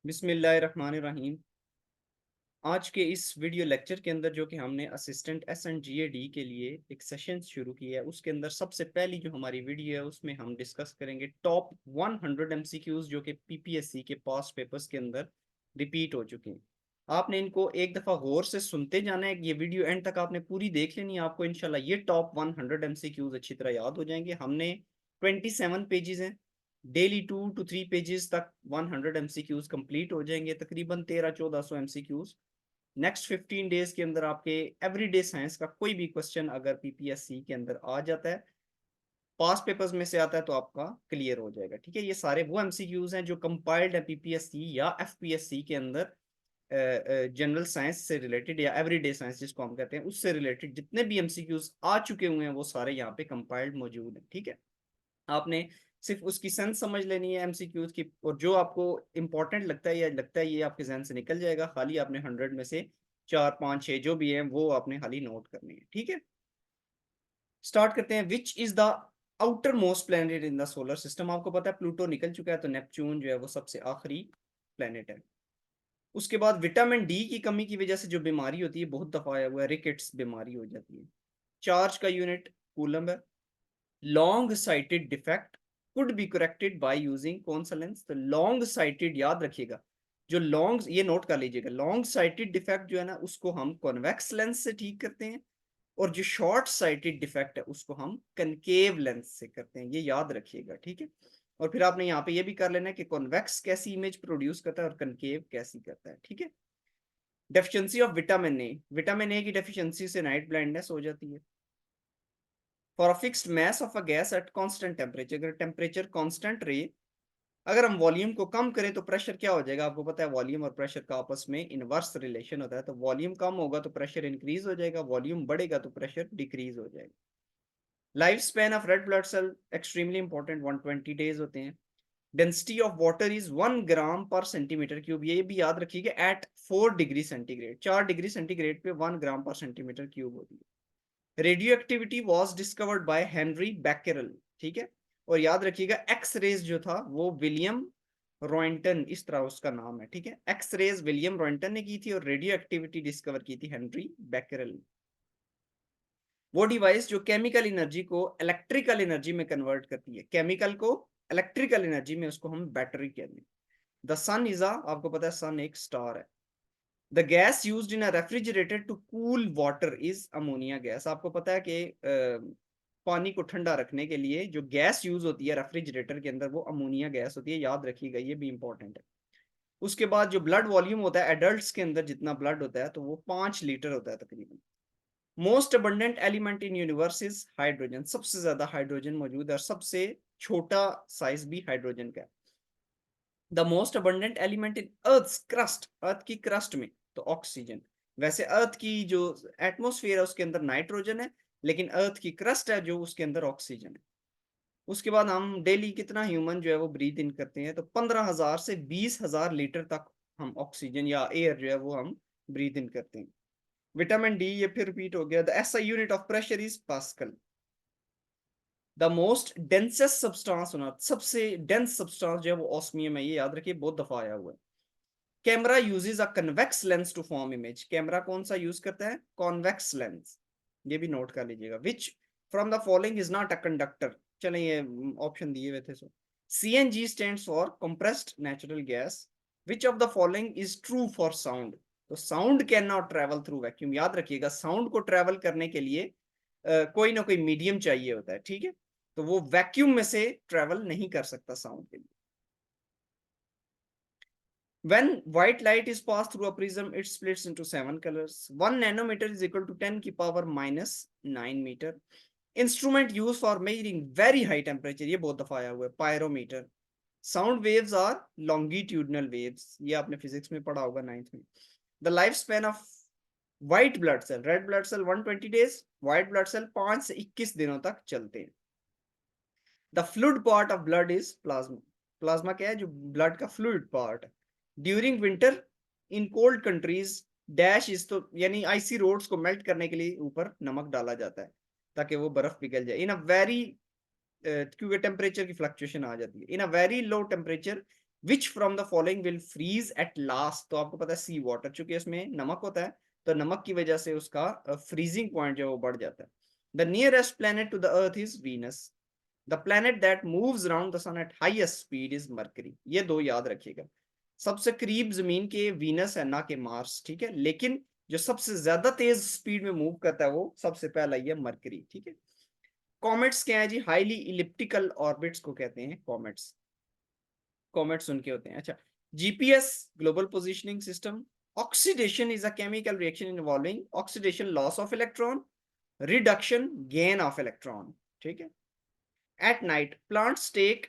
बिस्मिल्लाहिर्रहमानिर्रहीम। आज के इस वीडियो लेक्चर के अंदर जो कि हमने असिस्टेंट एसएनडीएडी के लिए एक सेशन शुरू किया है, उसके अंदर सबसे पहली जो हमारी वीडियो है उसमें हम डिस्कस करेंगे टॉप 100 एमसीक्यूज जो कि पीपीएससी के पास्ट पेपर्स के अंदर रिपीट हो चुके हैं। आपने इनको एक दफ़ा गौर से सुनते जाना है। ये वीडियो एंड तक आपने पूरी देख लेनी है, आपको इंशाल्लाह ये टॉप 100 एमसीक्यूज अच्छी तरह याद हो जाएंगे। हमने 27 पेजेस हैं, डेली 2 to 3 पेजेस तक 100 एमसीक्यूज कंप्लीट हो जाएंगे, तकरीबन 1300-1400 एमसीक्यूज। नेक्स्ट 15 डेज के अंदर आपके एवरीडे साइंस का कोई भी क्वेश्चन अगर पीपीएससी के अंदर आ जाता है, पास पेपर्स में से आता है, तो आपका क्लियर हो जाएगा। ठीक है, ये सारे वो एमसीक्यूज हैं जो कंपाइल्ड है पीपीएससी या एफपीएससी के अंदर जनरल साइंस से रिलेटेड या एवरीडे साइंस जिसको हम कहते हैं उससे रिलेटेड जितने भी एमसीक्यूज आ चुके हुए हैं वो सारे यहाँ पे कंपाइल्ड मौजूद हैं। ठीक है, आपने सिर्फ उसकी सेंस समझ लेनी है एमसीक्यूज की, और जो आपको इंपॉर्टेंट लगता है या लगता है ये आपके जहन से निकल जाएगा, खाली आपने 100 में से 4 5 6 जो भी हैं वो आपने खाली नोट करनी है। ठीक है, स्टार्ट करते हैं। Which is the outer most planet in the solar system. आपको पता है प्लूटो निकल चुका है, तो नेपच्यून जो है वो सबसे आखिरी प्लेनेट है। उसके बाद विटामिन डी की कमी की वजह से जो बीमारी होती है, बहुत दफा आया हुआ है, रिकेट्स बीमारी हो जाती है। चार्ज का यूनिट कूलम है। Long sighted defect could be corrected by using कौन सा लेंस? तो लॉन्ग साइटेड याद रखिएगा, जो लॉन्ग, ये नोट कर लीजिएगा, लॉन्ग साइटेड डिफेक्ट जो है ना उसको हम कॉन्वेक्स लेंस से ठीक करते हैं, और जो शॉर्ट साइटेड डिफेक्ट है उसको हम कनकेव लेंस से करते हैं। ये याद रखिएगा। ठीक है, और फिर आपने यहाँ पे ये भी कर लेना है कि कॉन्वेक्स कैसी इमेज प्रोड्यूस करता है और कनकेव कैसी करता है। ठीक है, deficiency of vitamin A, vitamin A की डेफिशिएंसी से नाइट ब्लाइंडनेस हो जाती है। For a fixed mass of a gas at constant temperature, अगर टेम्परेचर कांस्टेंट रहे, अगर हम वॉल्यूम को कम करें तो प्रेशर क्या हो जाएगा? आपको पता है वॉल्यूम और प्रेशर का आपस में इनवर्स रिलेशन होता है, तो वॉल्यूम कम होगा तो प्रेशर इंक्रीज हो जाएगा, वॉल्यूम बढ़ेगा तो प्रेशर डिक्रीज हो जाएगा। Life span of red blood cell extremely important, 120 days होते हैं। Density of water is 1 gram per centimetre cube, ये भी याद रखिएगा, at 4 degree centigrade, 4 degree centigrade पे 1 ग्राम पर सेंटीमीटर क्यूब होती है। Radioactivity was discovered by Henri Becquerel. ठीक है, और याद रखिएगा एक्स रेज जो था वो विलियम रॉयंटन, इस तरह उसका नाम है। ठीक है, एक्स रेज विलियम रॉयंटन ने की थी और रेडियो एक्टिविटी डिस्कवर की थी हेनरी बैकेरल ने। वो डिवाइस जो केमिकल एनर्जी को इलेक्ट्रिकल एनर्जी में कन्वर्ट करती है, केमिकल को इलेक्ट्रिकल एनर्जी में, उसको हम बैटरी कहते हैं। द सन इज आपको पता है सन एक स्टार है। The gas used in a refrigerator to cool water is ammonia gas. आपको पता है कि पानी को ठंडा रखने के लिए जो गैस यूज होती है रेफ्रिजरेटर के अंदर वो अमोनिया गैस होती है, याद रखिएगा, ये भी इंपॉर्टेंट है। उसके बाद जो ब्लड वॉल्यूम होता है एडल्ट्स के अंदर, जितना ब्लड होता है तो वो 5 लीटर होता है तकरीबन। Most abundant element in universe is hydrogen, सबसे ज्यादा हाइड्रोजन मौजूद है और सबसे छोटा साइज भी हाइड्रोजन का है। The most abundant element in earth crust, earth की क्रस्ट में तो ऑक्सीजन। वैसे अर्थ की जो एटमोस्फेयर है उसके अंदर नाइट्रोजन है, लेकिन अर्थ की क्रस्ट है जो उसके अंदर ऑक्सीजन है। उसके बाद हम डेली कितना ह्यूमन जो है वो ब्रीथ इन करते हैं, तो 15,000 से 20,000 लीटर तक हम ऑक्सीजन या एयर जो है वो हम ब्रीथ इन करते हैं। विटामिन डी, ये फिर रिपीट हो गया। The SI unit of pressure is pascal. The most densest substance होना, सबसे डेंस सब्सटेंस जो है वो ऑस्मियम है, ये याद रखिए, बहुत दफा आया हुआ है। Camera uses a convex lens to form image, camera कौन सा यूज करता है? कॉन्वेक्स लेंस, ये भी नोट कर लीजिएगा। Which from the following is not a conductor, चलें ये ऑप्शन दिए हुए थे। So CNG stands for compressed natural gas. Which of the following is true for sound? तो sound can not travel through vacuum, याद रखिएगा साउंड को travel करने के लिए कोई ना कोई मीडियम चाहिए होता है। ठीक है, तो वो वैक्यूम में से ट्रेवल नहीं कर सकता साउंड के लिए। When white light is passed through a prism, it splits into 7 colors. 1 nanometer is equal to 10 की power minus 9 meter. Instrument used for measuring very high temperature, ये बहुत दफा आया हुआ है, pyrometer. Sound waves are longitudinal waves, ये आपने physics में पढ़ा होगा 9th में. The lifespan of white blood cell, red blood cell 120 days, white blood cell 5 से 21 दिनों तक चलते हैं. The fluid part of blood is plasma. Plasma क्या है? जो ब्लड का फ्लूइड पार्ट है। During winter in cold countries dash is, तो यानी आइसी रोड्स को मेल्ट करने के लिए ऊपर नमक डाला जाता है ताकि वो बर्फ पिघल जाए। इन अ वेरी, क्योंकि टेम्परेचर की फ्लक्चुएशन आ जाती है, in a very low temperature which from the following will freeze at last, तो आपको पता है सी वाटर, चूंकि इसमें नमक होता है तो नमक की वजह से उसका फ्रीजिंग पॉइंट जो है वो बढ़ जाता है। The nearest planet to the earth is Venus. The planet that moves around the sun at highest speed is Mercury. ये दो याद रखिएगा, सबसे करीब जमीन के वीनस है ना कि मार्स, ठीक है, लेकिन जो सबसे ज्यादा तेज स्पीड में मूव करता है वो सबसे पहला ये मरकरी, ठीक है। कॉमेट्स क्या है जी, हाईली इलिप्टिकल ऑर्बिट्स को कहते हैं कॉमेट्स। कॉमेट्स उनके होते हैं। अच्छा, GPS global positioning system. Oxidation is a chemical reaction involving oxidation loss of electron, reduction gain of electron, ठीक है। At night plants take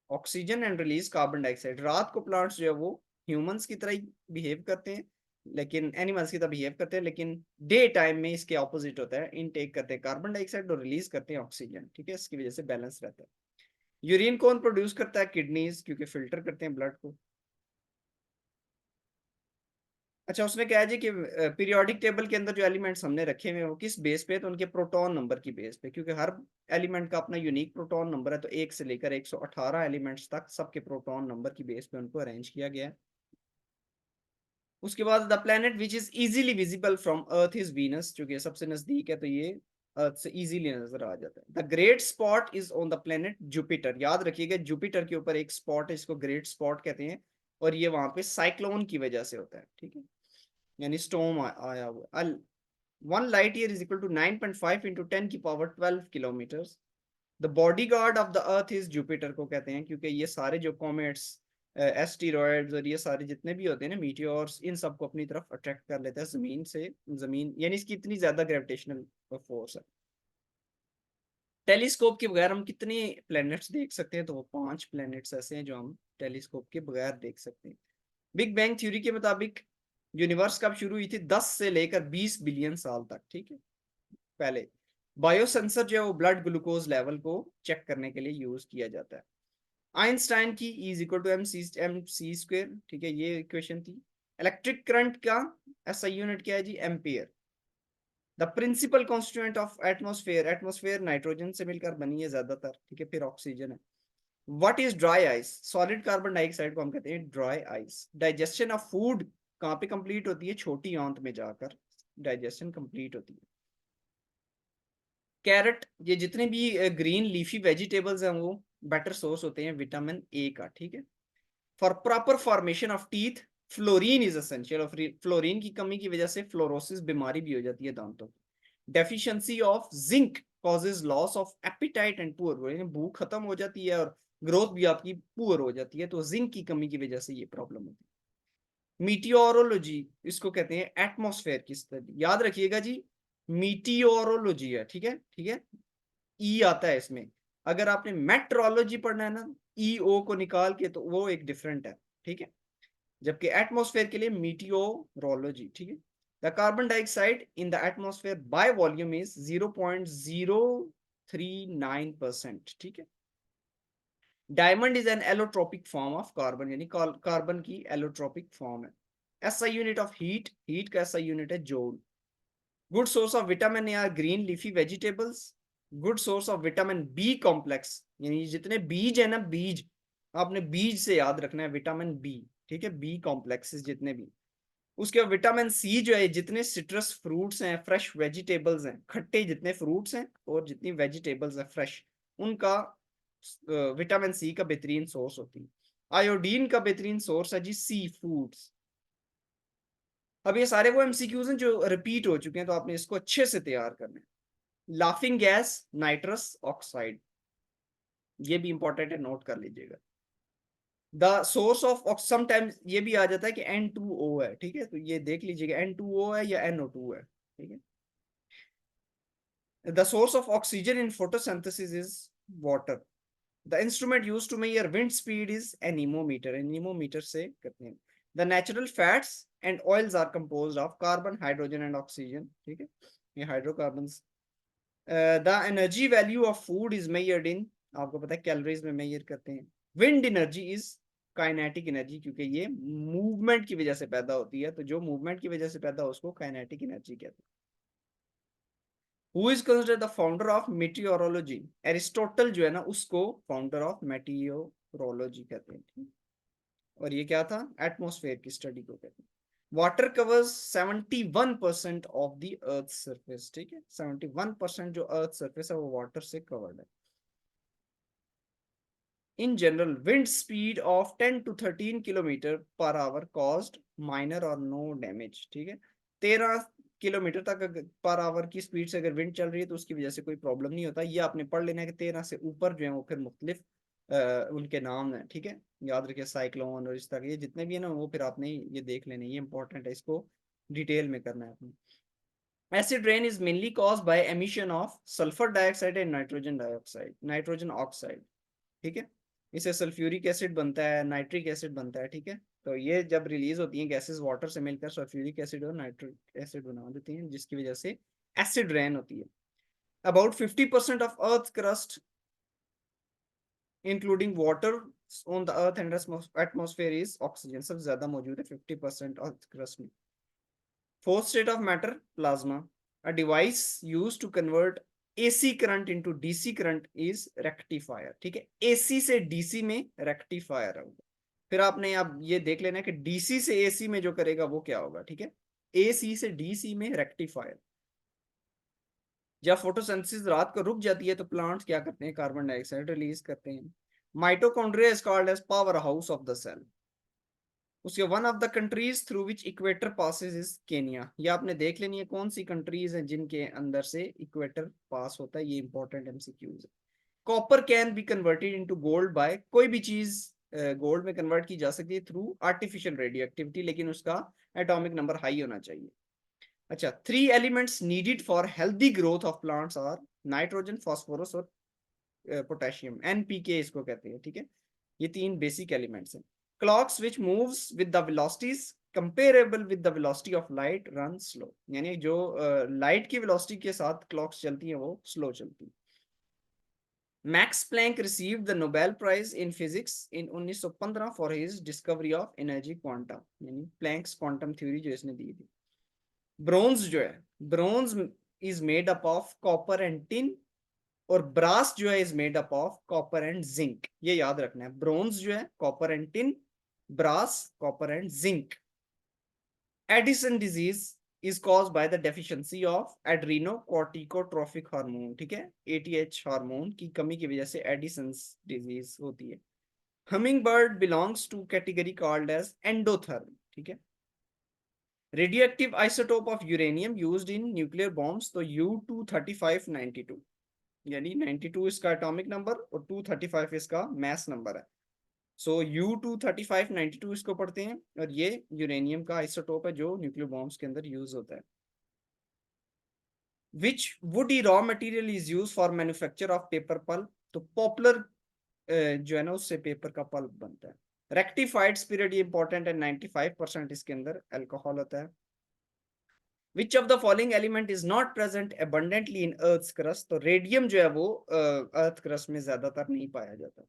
oxygen and release carbon dioxide. रात को प्लांट्स जो है वो ह्यूमंस की तरह ही बिहेव करते हैं, लेकिन एनिमल्स की तरह बिहेव करते हैं, लेकिन डे टाइम में इसके ऑपोजिट होता है, इनटेक करते हैं कार्बन डाइऑक्साइड और रिलीज करते हैं ऑक्सीजन, ठीक है। इसकी वजह से बैलेंस रहता है। यूरिन कौन प्रोड्यूस करता है, किडनीज, क्योंकि फिल्टर करते हैं ब्लड को। अच्छा, उसने कहा है जी कि पीरियोडिक टेबल के अंदर जो एलिमेंट्स हमने रखे हुए हैं वो किस बेस पे, तो उनके प्रोटॉन नंबर की बेस पे, क्योंकि हर एलिमेंट का अपना यूनिक प्रोटॉन नंबर है, तो 1 से लेकर 118 एलिमेंट्स तक सबके प्रोटॉन नंबर की बेस पे उनको अरेंज किया गया है। उसके बाद the planet which is easily visible from earth is Venus, क्योंकि सबसे नजदीक है तो ये अर्थ से इजीली नजर आ जाता है। The great spot is on the planet Jupiter. याद रखिएगा, जुपिटर के ऊपर एक स्पॉट है, इसको ग्रेट स्पॉट कहते हैं, और ये वहां पे साइक्लोन की वजह से होता है, ठीक है, यानी स्टॉर्म आया हुआ। 1 light year is equal to 9.5 into 10 की power 12 kilometres. The body guard of the earth is Jupiter को कहते हैं, क्योंकि ये सारे जो कॉमेट्स, एस्टेरॉयड्स और ये सारे जितने भी होते हैं ना, मीटियोर्स, इन सबको अपनी तरफ अट्रैक्ट कर लेता है जमीन से। जमीन यानी इसकी इतनी ज्यादा ग्रेविटेशनल फोर्स है। टेलीस्कोप के बगैर हम कितने प्लैनेट्स देख सकते हैं, तो वो 5 प्लैनेट्स ऐसे हैं जो हम टेलीस्कोप के बगैर देख सकते हैं। बिग बैंग थ्योरी के मुताबिक यूनिवर्स कब शुरू हुई थी, 10 से लेकर 20 बिलियन साल तक, ठीक है, पहले। बायोसेंसर जो है वो ब्लड ग्लूकोज लेवल को चेक करने के लिए यूज किया जाता है। आइंस्टाइन की E is equal to MC square, ठीक है, ये इक्वेशन थी। इलेक्ट्रिक करंट का SI यूनिट क्या है जी, ampere. The principal constituent of atmosphere, atmosphere nitrogen से मिलकर बनी है ज्यादातर, ठीक है, फिर ऑक्सीजन है। What is dry ice, solid carbon dioxide को हम कहते हैं dry ice. Digestion of food कहाँ पे कंप्लीट होती है, छोटी आंत में जाकर डाइजेशन कंप्लीट होती है। कैरेट, ये जितने भी ग्रीन लीफी वेजिटेबल्स हैं वो बेटर सोर्स होते हैं विटामिन ए का, ठीक है। For proper formation of teeth fluorine is essential, और फ्लोरीन की कमी की वजह से फ्लोरोसिस बीमारी भी हो जाती है दांतों की। Deficiency of zinc causes loss of appetite and poor, यानी भूख खत्म हो जाती है और ग्रोथ भी आपकी पुअर हो जाती है, तो जिंक की कमी की वजह से ये प्रॉब्लम होती है। मीटियोरोलॉजी, इसको कहते हैं एटमॉस्फेयर की स्टडी, याद रखिएगा जी, मीटियोरोलॉजी है, ठीक है, ठीक है, ई आता है इसमें। अगर आपने मेट्रोलॉजी पढ़ना है ना, ई ओ को निकाल के, तो वो एक डिफरेंट है, ठीक है, जबकि एटमॉस्फेयर के लिए मीटियोरोलॉजी, ठीक है। The carbon dioxide in the atmosphere by volume is 0.039%, ठीक है। Diamond is an allotropic form of carbon, यानी कार्बन की एलोट्रोपिक फॉर्म है। SI unit of heat, heat का एसआई यूनिट है joule. Good source of vitamin A are green leafy vegetables. Good source of vitamin B complex, यानी जितने बीज है ना, बीज, आपने बीज से याद रखना है विटामिन बी, ठीक है, बी कॉम्प्लेक्सेस जितने भी। उसके बाद विटामिन सी जो है, जितने सिट्रस फ्रूट्स हैं, फ्रेश वेजिटेबल्स हैं, खट्टे जितने फ्रूट्स हैं और जितनी वेजिटेबल्स हैं फ्रेश, उनका विटामिन सी का बेहतरीन सोर्स होती है। आयोडीन का बेहतरीन सोर्स है जी सी फूड्स। अब ये सारे वो एमसीक्यूज हैं जो रिपीट हो चुके हैं, तो आपने इसको अच्छे से तैयार करना है। लाफिंग गैस नाइट्रस ऑक्साइड, ये भी इंपॉर्टेंट है, नोट कर लीजिएगा। द सोर्स ऑफ समटाइम्स ये भी आ जाता है कि N2O है, ठीक है, तो ये देख लीजिएगा N2O है या NO2 है, ठीक है। The source of oxygen in photosynthesis is water. The instrument used to measure wind speed is anemometer, anemometer से करते हैं। The natural fats and oils are composed of carbon, hydrogen and oxygen, ठीक है, ये hydrocarbons. The energy value of food is measured in, आपको पता है calories में मेजर करते हैं। Wind energy is kinetic energy, क्योंकि ये मूवमेंट की वजह से पैदा होती है, तो जो मूवमेंट की वजह से पैदा हो उसको काइनेटिक एनर्जी कहते हैं। Who is considered the founder of meteorology, Aristotle जो है ना, उसको फाउंडर ऑफ मेटियोरोलॉजी कहते हैं। और ये क्या था, एटमॉस्फेयर की स्टडी को कहते हैं। Water covers 71% of the earth surface, ठीक है, 71% जो अर्थ सरफेस है वो वाटर से कवर्ड है। In general, wind speed of 10 to 13 kilometre per hour caused minor or no damage, ठीक है। 13 किलोमीटर तक पर आवर की स्पीड से अगर विंड चल रही है तो उसकी वजह से कोई प्रॉब्लम नहीं होता। ये आपने पढ़ लेना है कि 13 से ऊपर जो है वो फिर मुख्तलिफ उनके नाम हैं, ठीक है। याद रखिए, साइक्लोन और इस तरह के ये जितने भी है ना वो फिर आपने ये देख लेने, ये इंपॉर्टेंट है, इसको डिटेल में करना है आपने। Acid rain is mainly caused by emission of sulfur dioxide and nitrogen dioxide, nitrogen oxide, ठीक है। इसे सल्फ्यूरिक एसिड बनता है, नाइट्रिक एसिड बनता है, ठीक है। तो ये जब रिलीज होती हैं गैसेस वाटर से मिलकर सल्फ्यूरिक एसिड और नाइट्रिक एसिड बना देती हैं, जिसकी वजह से एसिड रेन होती है। About 50% of earth crust including water on the earth and atmosphere is oxygen, सबसे ज्यादा मौजूद है 50% अर्थ क्रस्ट में। Fourth state of matter, plasma, a device used to convert AC current into DC current is rectifier, ठीक है। AC से DC में rectifier होगा। फिर आपने अब ये देख लेना कि डीसी से एसी में जो करेगा वो क्या होगा, ठीक है। एसी से डीसी में रेक्टिफायर। जब फोटोसिंथेसिस रात को रुक जाती है तो प्लांट्स क्या करते हैं, कार्बन डाइऑक्साइड रिलीज करते हैं। Mitochondria is called as power house of the cell. उसके one of the countries through which equator passes is Kenya. ये आपने देख लेनी है कौन सी कंट्रीज हैं जिनके अंदर से इक्वेटर पास होता है, ये इंपॉर्टेंट एमसीक्यूज है। Copper can be converted into gold by, कोई भी चीज गोल्ड में कन्वर्ट की जा सकती है थ्रू आर्टिफिशियल रेडियो एक्टिविटी, लेकिन उसका एटॉमिक नंबर हाई होना चाहिए। अच्छा, 3 elements needed for healthy growth of plants are nitrogen, phosphorus और पोटेशियम, एनपीके इसको कहते हैं, ठीक है। ये 3 बेसिक एलिमेंट्स हैं। Clocks which moves with the velocities comparable with the velocity of light run slow, यानी जो लाइट की वेलोसिटी के साथ क्लॉक्स चलती हैं वो स्लो चलती हैं। Max Planck received the Nobel Prize in physics in 1915 for his discovery of energy quantum, यानी प्लैंक्स क्वांटम थ्योरी जो इसने दी थी। ब्रोंज जो है, bronze is made up of copper and tin, और ब्रास जो है is made up of copper and zinc. ये याद रखना है, ब्रोंज जो है copper and tin, brass copper and zinc. Addison disease is caused by the deficiency of एड्रीनोकॉर्टिकोट्रोफिक hormone, ठीक है, एटीएच हार्मोन की कमी की वजह से एडिसन डिजीज होती है। Humming bird belongs to category called as endotherm, ठीक है। Radio active isotope of uranium used in nuclear bombs, तो U-23592, यानी 92 इसका एटॉमिक नंबर और 235 इसका मैस नंबर है। सो U-23592 इसको पढ़ते हैं, और ये यूरेनियम का आइसोटोप है जो न्यूक्लियर बॉम्ब्स के अंदर यूज होता है। Which woody raw material is use for manufacture of paper pulp, तो पॉपुलर जो है ना उससे पेपर का पल्प बनता है। रेक्टिफाइड स्पिरिट, ये इंपॉर्टेंट है, 95% इसके अंदर अल्कोहल होता है। विच of the following element is not present abundantly in earth crust, तो रेडियम जो है वो अर्थ क्रस्ट में ज्यादातर नहीं पाया जाता।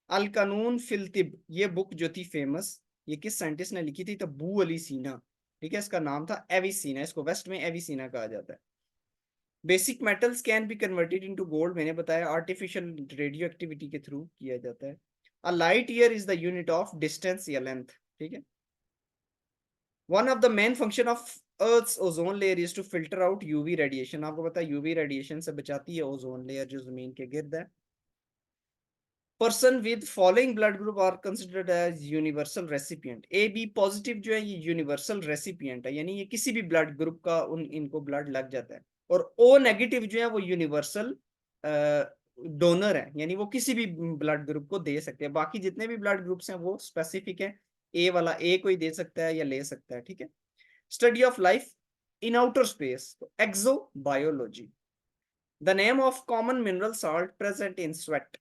अल कानून फिल तिब, ये बुक जो थी फेमस, ये किस साइंटिस्ट ने लिखी थी, तो बू अली सीना, ठीक है। इसका नाम था एविसीना, इसको वेस्ट में एविसीना कहा जाता है। Basic metals can be converted into gold, मैंने बताया आर्टिफिशियल रेडियो एक्टिविटी के थ्रू किया जाता है। A light year is the unit of distance या लेंथ, ठीक है। One of the main function of Earth's ozone layer is to filter out UV radiation, आपको पता है यूवी रेडिएशन से बचाती है ओजोन लेयर जो जमीन के गिर्द है। Person with following blood group are considered as universal recipient, A B positive जो है ये यूनिवर्सल रेसिपिएंट है, यानी ये किसी भी ब्लड ग्रुप का इनको ब्लड लग जाता है। और ओ नेगेटिव जो है वो यूनिवर्सल डोनर है, यानी वो किसी भी ब्लड ग्रुप को दे सकते हैं। बाकी जितने भी ब्लड ग्रुप्स हैं वो स्पेसिफिक है, ए वाला ए कोई दे सकता है या ले सकता है, ठीक है। Study of life in outer space, exobiology. The name of common mineral salt present in sweat,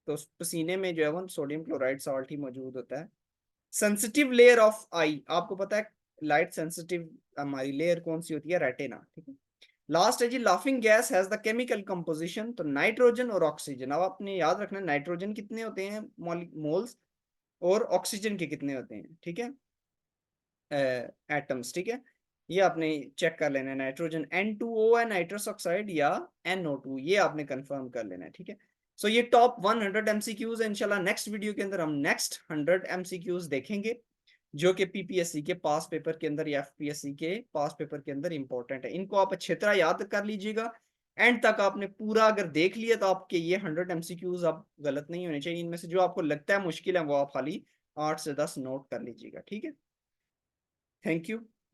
तो पसीने में जो है वो सोडियम क्लोराइड सॉल्ट ही मौजूद होता है। सेंसिटिव लेयर ऑफ आई, आपको पता है लाइट सेंसिटिव हमारी लेयर कौन सी होती है, रेटिना, ठीक है। लास्ट है जी, laughing gas has the chemical composition, तो नाइट्रोजन और ऑक्सीजन। अब आपने याद रखना नाइट्रोजन कितने होते हैं मोल्स, और ऑक्सीजन के कितने होते हैं, ठीक है, एटम्स, ठीक है। ये आपने चेक कर लेना है, नाइट्रोजन N2O है नाइट्रस ऑक्साइड या NO2, ये आपने कंफर्म कर लेना है, ठीक है। सो ये टॉप 100 एमसीक्यूज है। इंशाल्लाह नेक्स्ट वीडियो के अंदर हम नेक्स्ट 100 एमसीक्यूज देखेंगे जो कि पीपीएससी के पास पेपर के अंदर या एफपीएससी के पास पेपर के अंदर इंपॉर्टेंट है। इनको आप अच्छी तरह याद कर लीजिएगा। एंड तक आपने पूरा अगर देख लिया तो आपके ये 100 एमसीक्यूज आप गलत नहीं होने चाहिए। इनमें से जो आपको लगता है मुश्किल है वो आप खाली 8 से 10 नोट कर लीजिएगा। ठीक है, थैंक यू।